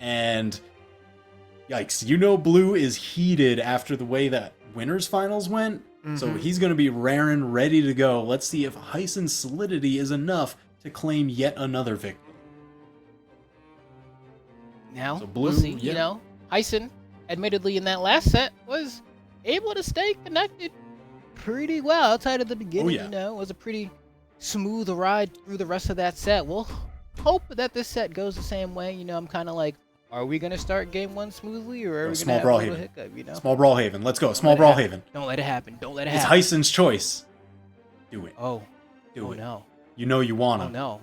And yikes, you know blue is heated after the way that winners finals went. So he's going to be raring, ready to go. Let's see if Heisen's solidity is enough to claim yet another victory. Now, So blue, we'll see. yeah. You know, Hysen, admittedly in that last set, was able to stay connected pretty well outside of the beginning. yeah. You know, it was a pretty smooth ride through the rest of that set. We'll hope that this set goes the same way. You know, I'm kind of like, are we going to start game one smoothly, or are we going to Small have a little Brawlhaven. hiccup, you know? Small Brawlhaven. Let's go. Small Brawlhaven. Don't let it happen. Don't let it It's happen. Heisen's choice. Do it. Oh. Do Oh, it. no. You know you want Oh, to. no.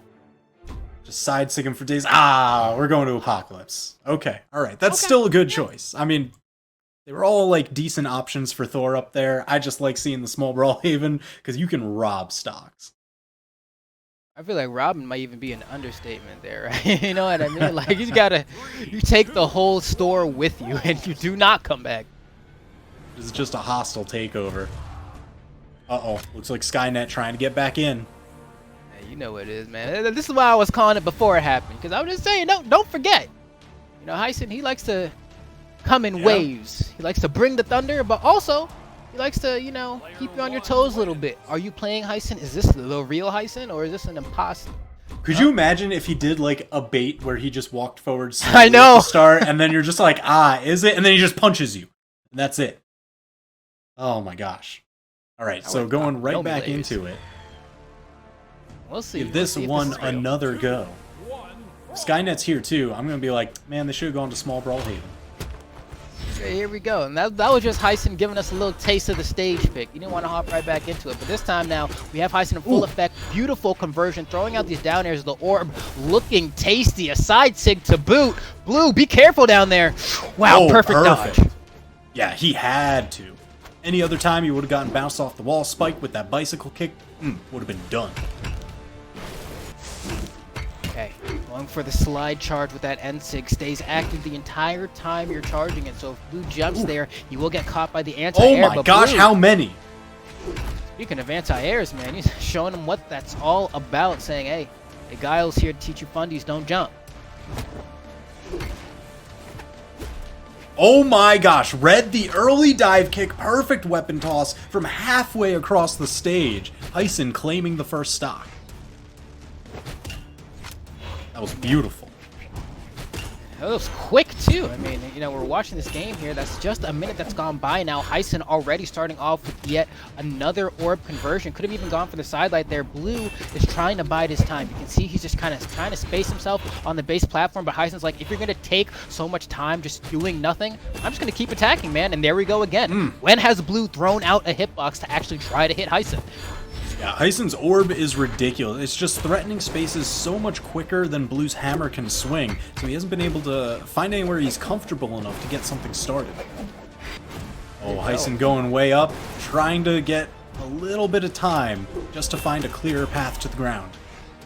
Just side sig him for days. Ah, we're going to Apocalypse. Okay. All right. That's still a good choice. I mean, they were all like decent options for Thor up there. I just like seeing the Small Brawlhaven because you can rob stocks. I feel like Robin might even be an understatement there, right? You know what I mean? Like, you take the whole store with you and you do not come back. This is just a hostile takeover. Uh-oh. Looks like Skynet trying to get back in. Yeah, you know what it is, man. This is why I was calling it before it happened. Because I was just saying, don't forget. You know, Hysen, he likes to come in waves. He likes to bring the thunder, but also he likes to, you know, keep you on your toes a little bit. Are you playing Hysen? Is this the real Hysen, or is this an imposter? Could you imagine if he did like a bait where he just walked forward I know. at the start, and then you're just like, ah, is it? And then he just punches you. And that's it. Oh my gosh. All right, so going right back into it. We'll see. Give this one another go. Skynet's here too. I'm going to be like, man, they should have gone to Small Brawlhaven. Okay, here we go. And that was just Hysen giving us a little taste of the stage pick. You didn't want to hop right back into it. But this time now, we have Hysen in full effect. Beautiful conversion. Throwing out these down airs. The orb looking tasty. A side sig to boot. Blue, be careful down there. Wow, perfect dodge. Yeah, he had to. Any other time, he would have gotten bounced off the wall. Spike with that bicycle kick would have been done. Okay, going for the slide charge with that N-Sig. Stays active the entire time you're charging it. So if Blue jumps there, you will get caught by the anti-air. Oh my gosh, Blue, how many? speaking of anti-airs, man, he's showing them what that's all about. Saying, hey, Guile's here to teach you fundies, don't jump. Oh my gosh, Red, the early dive kick, perfect weapon toss from halfway across the stage. Hysen claiming the first stock. That was beautiful. That was quick, too. I mean, you know, we're watching this game here. That's just a minute that's gone by now. Hysen already starting off with yet another orb conversion. Could have even gone for the sidelight there. Blue is trying to bide his time. You can see he's just kind of trying to space himself on the base platform, but Hysen's like, if you're going to take so much time just doing nothing, I'm just going to keep attacking, man. And there we go again. When has Blue thrown out a hitbox to actually try to hit Hysen? Yeah, Heisen's orb is ridiculous. It's just threatening spaces so much quicker than Blue's hammer can swing, so he hasn't been able to find anywhere he's comfortable enough to get something started. Oh, Hysen going way up, trying to get a little bit of time just to find a clearer path to the ground.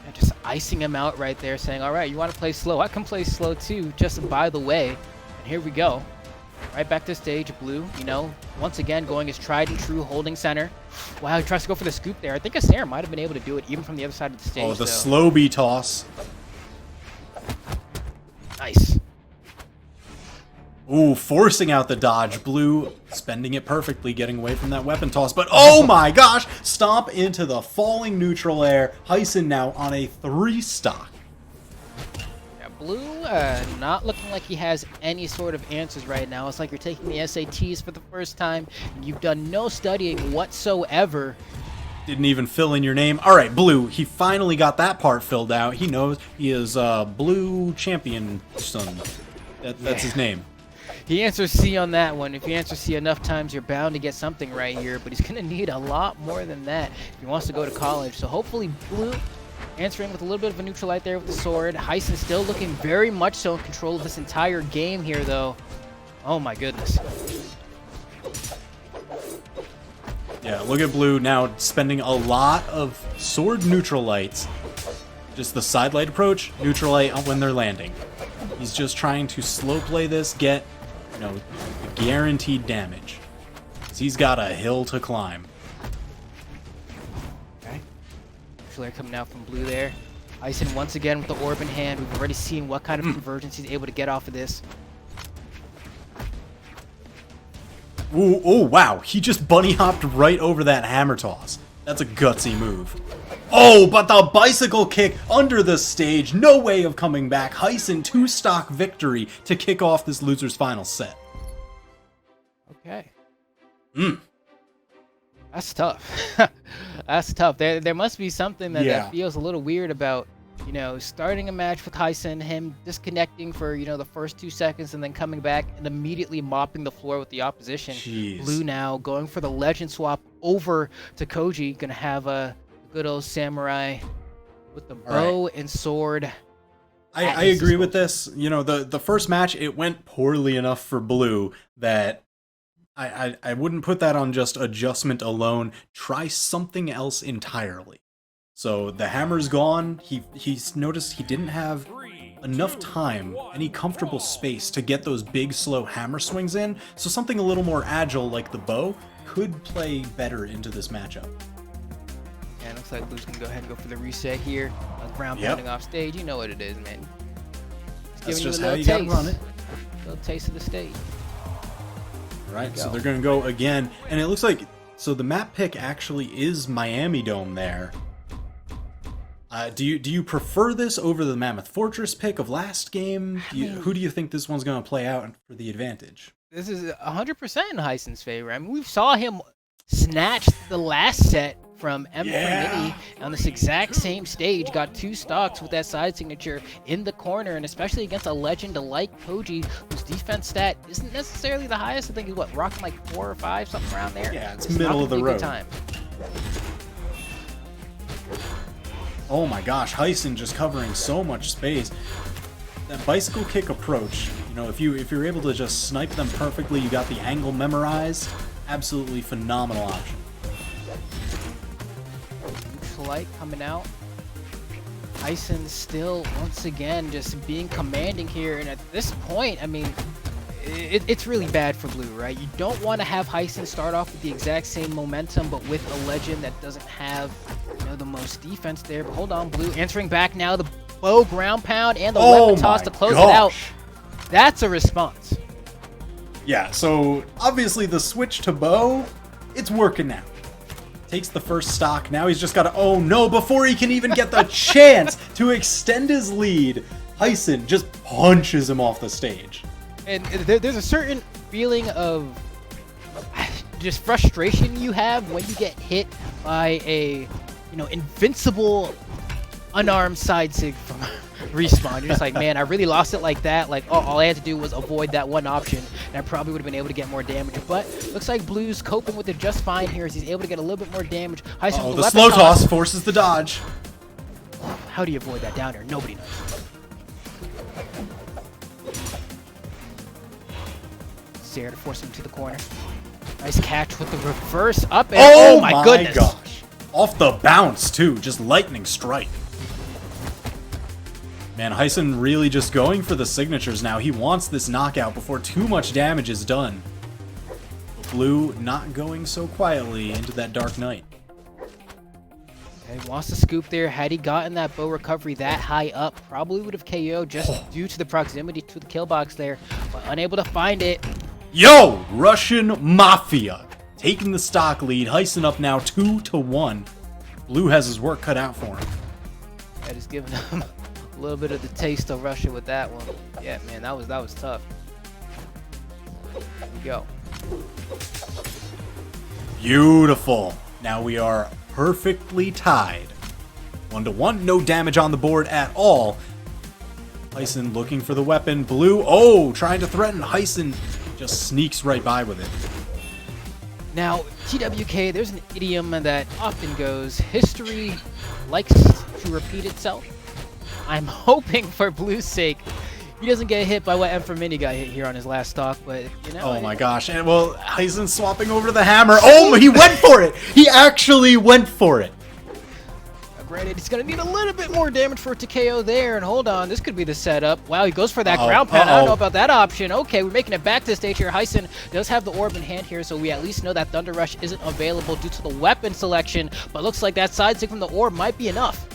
And just icing him out right there, saying, all right, you want to play slow? I can play slow too, just by the way. And here we go. Right back to stage, Blue, you know, once again going his tried and true holding center. Wow, he tries to go for the scoop there. I think Asair might have been able to do it even from the other side of the stage. Oh, the slow B toss. Nice. Ooh, forcing out the dodge. Blue spending it perfectly, getting away from that weapon toss. But oh my gosh, stomp into the falling neutral air. Hysen now on a 3 stock. Blue, not looking like he has any sort of answers right now. It's like you're taking the SATs for the first time, and you've done no studying whatsoever. Didn't even fill in your name. All right, Blue, he finally got that part filled out. He knows he is Blue Champion son. That's his name. He answers C on that one. If you answer C enough times, you're bound to get something right here, but he's going to need a lot more than that if he wants to go to college. So hopefully Blue answering with a little bit of a neutral light there with the sword. Hysen still looking very much so in control of this entire game here, though. Oh my goodness. Yeah, look at Blue now spending a lot of sword neutral lights. Just the side light approach, neutral light when they're landing. He's just trying to slow play this, get, you know, guaranteed damage. 'Cause he's got a hill to climb. Flare coming out from Blue there. Hysen once again with the orb in hand. We've already seen what kind of convergence he's able to get off of this. Ooh, oh, wow. He just bunny hopped right over that hammer toss. That's a gutsy move. Oh, but the bicycle kick under the stage. No way of coming back. Hysen 2-stock victory to kick off this loser's final set. Okay. That's tough. That's tough. There must be something that feels a little weird about, you know, starting a match with Hysen, him disconnecting for, you know, the first 2 seconds and then coming back and immediately mopping the floor with the opposition. Jeez. Blue now going for the legend swap over to Koji. Gonna have a good old samurai with the bow and sword. I agree with this. You know, the first match, it went poorly enough for Blue that I wouldn't put that on just adjustment alone. Try something else entirely. So the hammer's gone. He's noticed he didn't have enough time, any comfortable space to get those big slow hammer swings in. So something a little more agile like the bow could play better into this matchup. Yeah, looks like Blue's gonna go ahead and go for the reset here. Ground pounding off stage. You know what it is, man. That's just how you gotta run it. A little taste of the stage. Right, so they're going to go again, and it looks like, so the map pick actually is Miami Dome there. Do you prefer this over the Mammoth Fortress pick of last game? Who do you think this one's going to play out for the advantage? This is 100% in Heisen's favor. I mean, we saw him snatch the last set from Mini on this exact same stage, got 2 stocks with that side signature in the corner, and especially against a legend like Koji, whose defense stat isn't necessarily the highest. I think he's rocking like 4 or 5, something around there. Yeah, it's middle of the road. Time. Oh my gosh, Hysen just covering so much space. That bicycle kick approach, you know, if you're able to just snipe them perfectly, you got the angle memorized, absolutely phenomenal option. Light coming out. Hysen still once again just being commanding here, and at this point, I mean, it's really bad for Blue, right? You don't want to have Hysen start off with the exact same momentum, but with a legend that doesn't have, you know, the most defense there. But hold on, Blue answering back now. The bow ground pound and the weapon toss to close it out. That's a response. Yeah, so obviously the switch to bow, it's working now. Takes the first stock. Now he's just got to, oh no, before he can even get the chance to extend his lead, Hysen just punches him off the stage. And there's a certain feeling of just frustration you have when you get hit by a, you know, invincible unarmed side sig from Respawn. You're just like, man, I really lost it like that. Like, oh, all I had to do was avoid that one option, and I probably would have been able to get more damage. But looks like Blue's coping with it just fine here as he's able to get a little bit more damage. Hysen with the slow toss forces the dodge. How do you avoid that down air? Nobody knows. Sarah to force him to the corner. Nice catch with the reverse up air. Oh my goodness. Gosh. Off the bounce, too. Just lightning strike. Man, Hysen really just going for the signatures now. He wants this knockout before too much damage is done. But Blue not going so quietly into that Dark Knight. He wants to scoop there. Had he gotten that bow recovery that high up, probably would have KO'd just due to the proximity to the kill box there, but unable to find it. Yo! Russian Mafia taking the stock lead. Hysen up now 2-1. Blue has his work cut out for him. That is giving him a little bit of the taste of Russia with that one. Yeah, man, that was tough. Here we go. Beautiful. Now we are perfectly tied. 1-1. No damage on the board at all. Hysen looking for the weapon. Blue, oh, trying to threaten. Hysen just sneaks right by with it. Now, TWK, there's an idiom that often goes, history likes to repeat itself. I'm hoping for Blue's sake he doesn't get hit by what Mini got hit here on his last stock, but you know. Oh my gosh, and well, Hysen swapping over to the hammer. Oh, he went for it! He actually went for it! Granted, he's going to need a little bit more damage for it to KO there, and hold on, this could be the setup. Wow, he goes for that ground pound. I don't know about that option. Okay, we're making it back to the stage here. Hysen does have the orb in hand here, so we at least know that Thunder Rush isn't available due to the weapon selection, but looks like that side stick from the orb might be enough.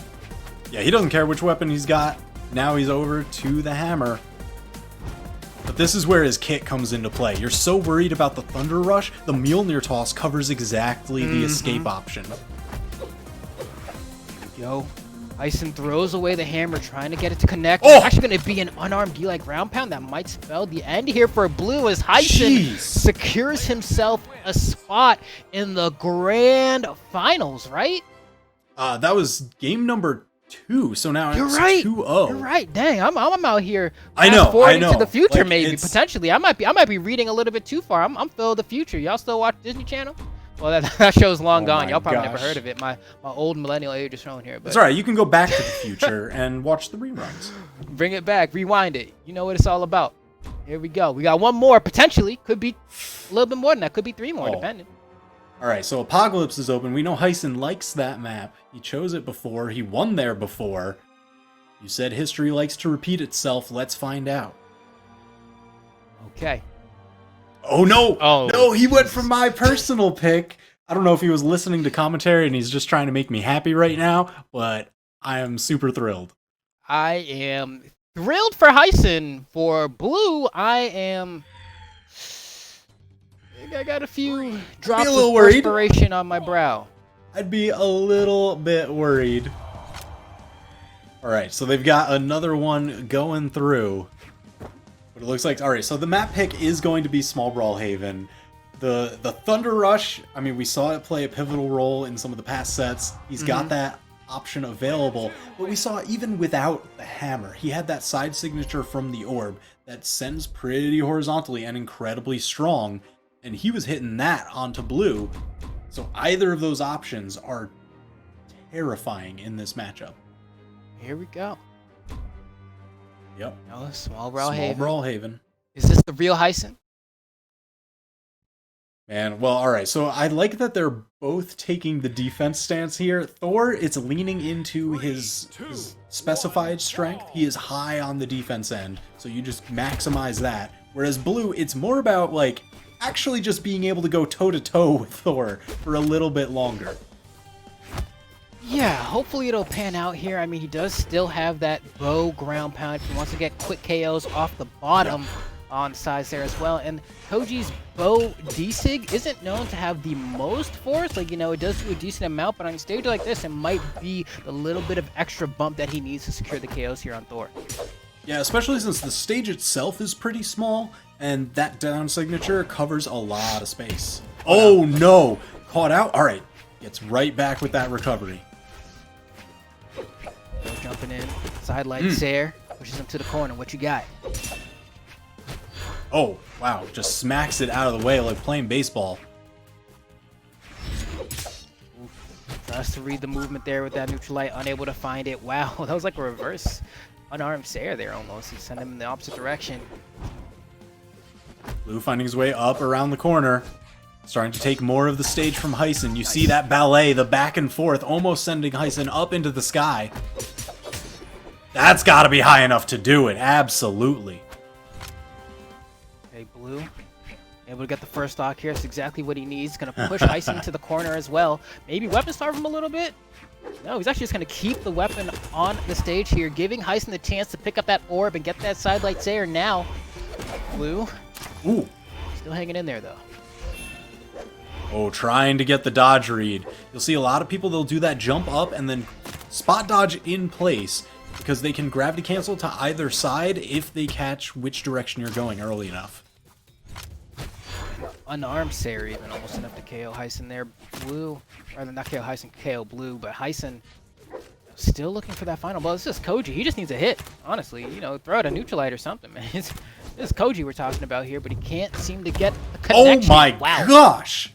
Yeah, he doesn't care which weapon he's got. Now he's over to the hammer. But this is where his kit comes into play. You're so worried about the Thunder Rush, the Mjolnir toss covers exactly the escape option. Yo, Hysen throws away the hammer, trying to get it to connect. Oh! It's actually going to be an unarmed D-like ground pound that might spell the end here for Blue as Hysen secures himself a spot in the grand finals, right? That was game number 2, so now You're it's right. 2-0. You're right. Dang, I'm out here. I know. To the future, Like, maybe potentially. I might be reading a little bit too far. I'm Phil of the future. Y'all still watch Disney Channel? Well, that show's long gone. Y'all probably never heard of it. My old millennial age is shown here. But That's all right. You can go back to the future and watch the reruns. Bring it back. Rewind it. You know what it's all about. Here we go. We got one more. Potentially. Could be a little bit more than that. Could be 3 more, depending. All right, so Apocalypse is open. We know Hysen likes that map. He chose it before. He won there before. You said history likes to repeat itself. Let's find out. Okay. Oh, no. Oh. No, he went for my personal pick. I don't know if he was listening to commentary and he's just trying to make me happy right now, but I am super thrilled. I am thrilled for Hysen. For Blue, I got a few drops of perspiration on my brow. I'd be a little bit worried. All right, so they've got another one going through. But it looks like, all right, so the map pick is going to be Small Brawlhaven. The Thunder Rush, I mean, we saw it play a pivotal role in some of the past sets. He's got that option available, but we saw even without the hammer, he had that side signature from the orb that sends pretty horizontally and incredibly strong, and he was hitting that onto Blue. So either of those options are terrifying in this matchup. Here we go. Yep. Oh, Small Brawlhaven. Small Brawlhaven. Is this the real Hysen? Man, well, all right. So I like that they're both taking the defense stance here. Thor, it's leaning into his specified strength. He is high on the defense end, so you just maximize that. Whereas Blue, it's more about, like, actually just being able to go toe-to-toe with Thor for a little bit longer. Yeah, hopefully it'll pan out here. I mean, he does still have that bow ground pound if he wants to get quick KOs off the bottom on sides there as well. And Koji's bow D-Sig isn't known to have the most force. Like, you know, it does do a decent amount, but on a stage like this, it might be the little bit of extra bump that he needs to secure the KOs here on Thor. Yeah, especially since the stage itself is pretty small, and that down signature covers a lot of space. Oh no! Caught out? Alright. Gets right back with that recovery. Jumping in. Side light Sayer. Pushes him to the corner. What you got? Oh, wow. Just smacks it out of the way like playing baseball. Tries to read the movement there with that neutral light. Unable to find it. Wow, that was like a reverse unarmed Sayer there almost. He sent him in the opposite direction. Blue finding his way up around the corner. Starting to take more of the stage from Hysen. You see that ballet, the back and forth, almost sending Hysen up into the sky. That's got to be high enough to do it. Absolutely. Okay, Blue. Able to get the first stock here. It's exactly what he needs. Going to push Hysen to the corner as well. Maybe weapon starve him a little bit. No, he's actually just going to keep the weapon on the stage here, giving Hysen the chance to pick up that orb and get that side light Sayer now. Blue. Ooh. Still hanging in there, though. Oh, trying to get the dodge read. You'll see a lot of people, they'll do that jump up and then spot dodge in place because they can gravity cancel to either side if they catch which direction you're going early enough. Unarmed Sayer even almost enough to KO Hysen there. Blue, rather not KO Hysen, KO Blue, but Hysen still looking for that final blow. This is Koji. He just needs a hit, honestly. You know, throw out a neutral light or something, man. This is Koji we're talking about here, but he can't seem to get a connection. Oh my gosh!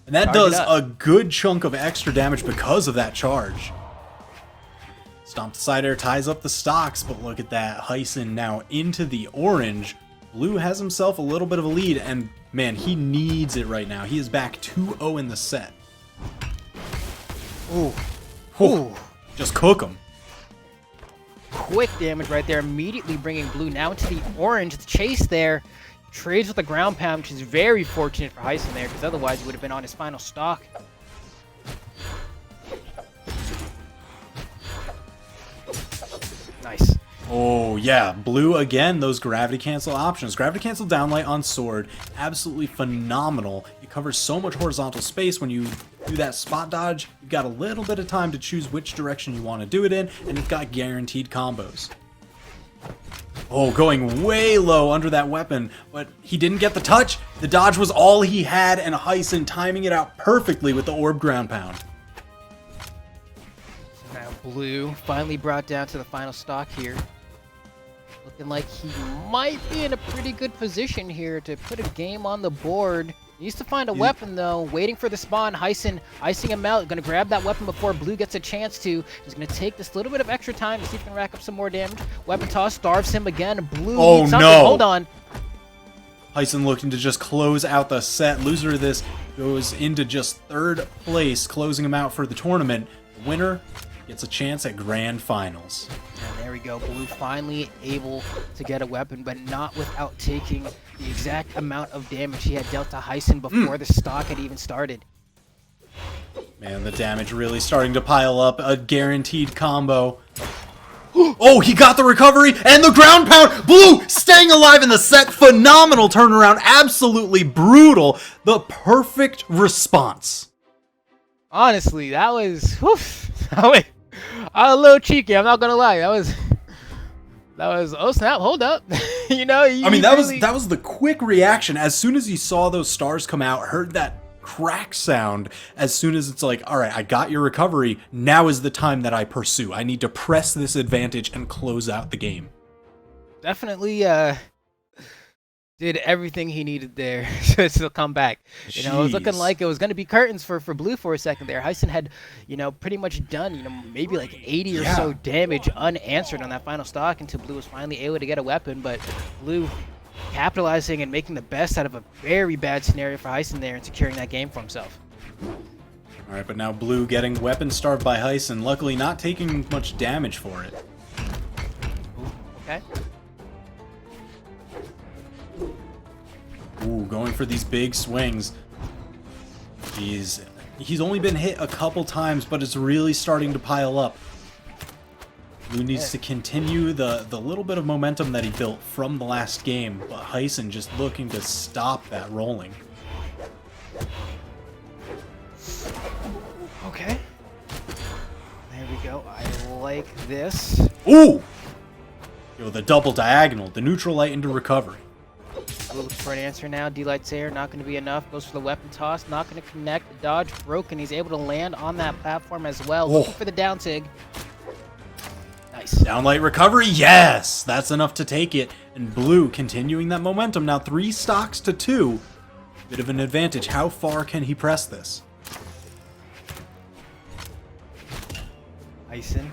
And that does a good chunk of extra damage because of that charge. Stomp the side air, ties up the stocks, but look at that. Hysen now into the orange. Blue has himself a little bit of a lead, and man, he needs it right now. He is back 2-0 in the set. Ooh. Ooh. Just cook him. Quick damage right there, immediately bringing Blue now into the orange. The chase there. Trades with the ground pound, which is very fortunate for Hysen there, because otherwise he would have been on his final stock. Oh, yeah. Blue, again, those gravity cancel options. Gravity cancel downlight on sword, absolutely phenomenal. It covers so much horizontal space. When you do that spot dodge, you've got a little bit of time to choose which direction you want to do it in, and you've got guaranteed combos. Oh, going way low under that weapon, but he didn't get the touch. The dodge was all he had, and Hysen timing it out perfectly with the orb ground pound. Now Blue finally brought down to the final stock here. Looking like he might be in a pretty good position here to put a game on the board. Needs to find a weapon though. Waiting for the spawn. Hysen icing him out. Gonna grab that weapon before Blue gets a chance to. He's gonna take this little bit of extra time to see if he can rack up some more damage. Weapon toss starves him again. Blue needs something. No. Hold on. Hysen looking to just close out the set. Loser of this goes into just third place, closing him out for the tournament. The winner gets a chance at grand finals. And there we go. Blue finally able to get a weapon, but not without taking the exact amount of damage he had dealt to Hysen before the stock had even started. Man, the damage really starting to pile up. A guaranteed combo. Oh, he got the recovery and the ground pound. Blue staying alive in the set. Phenomenal turnaround. Absolutely brutal. The perfect response. Honestly, that was... Woof, that was a little cheeky. I'm not gonna lie. That was... Oh snap! Hold up. You know. I mean, that was the quick reaction. As soon as he saw those stars come out, heard that crack sound. As soon as it's like, all right, I got your recovery. Now is the time that I pursue. I need to press this advantage and close out the game. Definitely did everything he needed there to come back. You know, it was looking like it was going to be curtains for Blue for a second there. Hysen had, you know, pretty much done, you know, maybe like 80 or so damage unanswered on that final stock until Blue was finally able to get a weapon. But Blue capitalizing and making the best out of a very bad scenario for Hysen there and securing that game for himself. All right, but now Blue getting weapon starved by Hysen, luckily not taking much damage for it. Ooh, okay. Ooh, going for these big swings. He's only been hit a couple times, but it's really starting to pile up. Blue needs to continue the little bit of momentum that he built from the last game, but Hysen just looking to stop that rolling. Okay. There we go. I like this. Ooh! Yo, the double diagonal, the neutral light into recovery. Looking for an answer now. D-Light's air, not going to be enough. Goes for the weapon toss, not going to connect. The dodge broken. He's able to land on that platform as well. Looking for the down tig. Nice. Downlight recovery, yes! That's enough to take it. And Blue continuing that momentum. Now 3 stocks to 2. Bit of an advantage. How far can he press this? Hysen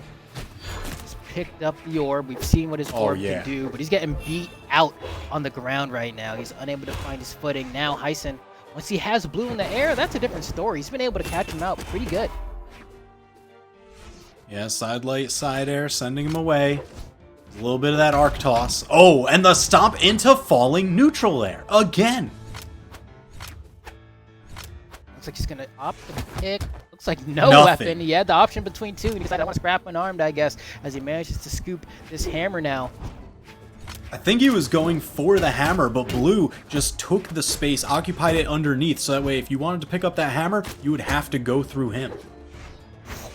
picked up the orb. We've seen what his orb can do, but he's getting beat out on the ground right now. He's unable to find his footing. Now Hysen, once he has Blue in the air, that's a different story. He's been able to catch him out pretty good. Yeah, side light, side air, sending him away. A little bit of that arc toss. Oh, and the stomp into falling neutral air again. Looks like he's gonna opt to pick. Looks like no weapon. He had the option between two, and he decided I want to scrap unarmed, I guess, as he manages to scoop this hammer now. I think he was going for the hammer, but Blue just took the space, occupied it underneath, so that way if you wanted to pick up that hammer, you would have to go through him.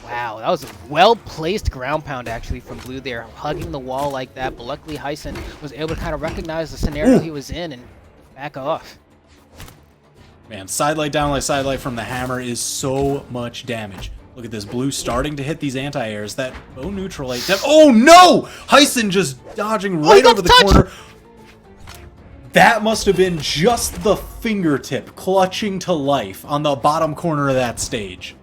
Wow, that was a well-placed ground pound, actually, from Blue there, hugging the wall like that, but luckily Hysen was able to kind of recognize the scenario he was in and back off. Man, side light from the hammer is so much damage. Look at this, Blue starting to hit these anti-airs. That bow neutral light. Oh no! Hysen just dodging right over the corner. That must have been just the fingertip clutching to life on the bottom corner of that stage.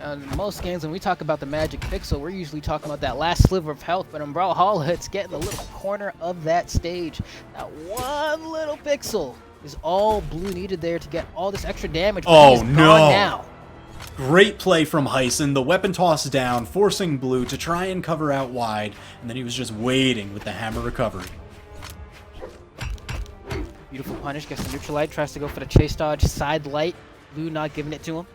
In most games, when we talk about the magic pixel, we're usually talking about that last sliver of health, but in Brawlhalla, it's getting the little corner of that stage. That one little pixel is all Blue needed there to get all this extra damage. Oh no! Now. Great play from Hysen, the weapon toss down, forcing Blue to try and cover out wide, and then he was just waiting with the hammer recovery. Beautiful punish, gets the neutral light, tries to go for the chase dodge, side light. Blue not giving it to him.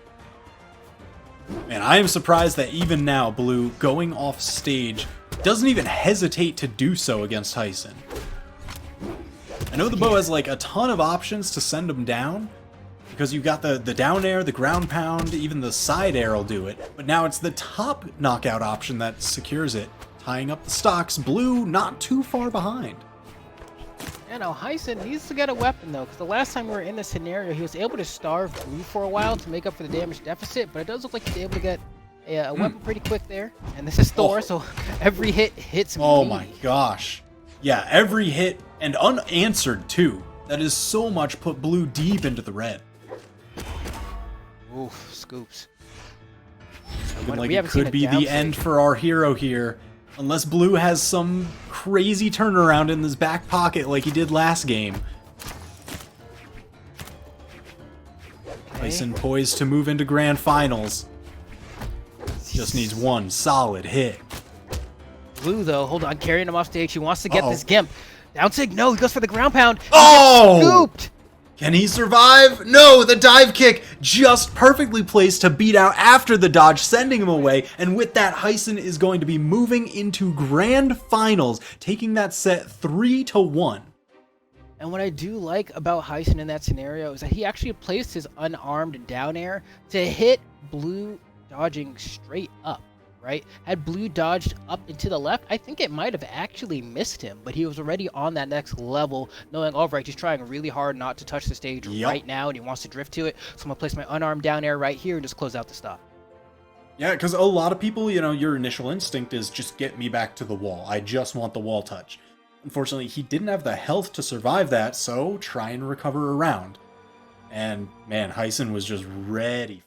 Man, I am surprised that even now, Blue going off stage doesn't even hesitate to do so against Hysen. I know the bow has like a ton of options to send him down, because you've got the down air, the ground pound, even the side air will do it. But now it's the top knockout option that secures it, tying up the stocks. Blue not too far behind. You know, Heisen needs to get a weapon though, because the last time we were in this scenario, he was able to starve Blue for a while to make up for the damage deficit, but it does look like he's able to get a weapon pretty quick there. And this is Thor, so every hit hits me. Oh my gosh. Yeah, every hit, and unanswered too. That is so much put Blue deep into the red. Oof, scoops. Looking like it could be the end for our hero here. Unless Blue has some crazy turnaround in his back pocket like he did last game. Hysen poised to move into grand finals. Just needs one solid hit. Blue, though, hold on, carrying him off stage. He wants to get this Gimp. Down sig, no, he goes for the ground pound. Oh! Scooped! Can he survive? No, the dive kick just perfectly placed to beat out after the dodge, sending him away. And with that, Hysen is going to be moving into grand finals, taking that set 3-1. And what I do like about Hysen in that scenario is that he actually placed his unarmed down air to hit Blue dodging straight up, right? Had Blue dodged up and to the left, I think it might have actually missed him, but he was already on that next level, knowing, all right, he's trying really hard not to touch the stage right now, and he wants to drift to it, so I'm going to place my unarmed down air right here and just close out the stop. Yeah, because a lot of people, you know, your initial instinct is just get me back to the wall. I just want the wall touch. Unfortunately, he didn't have the health to survive that, so try and recover around. And, man, Hysen was just ready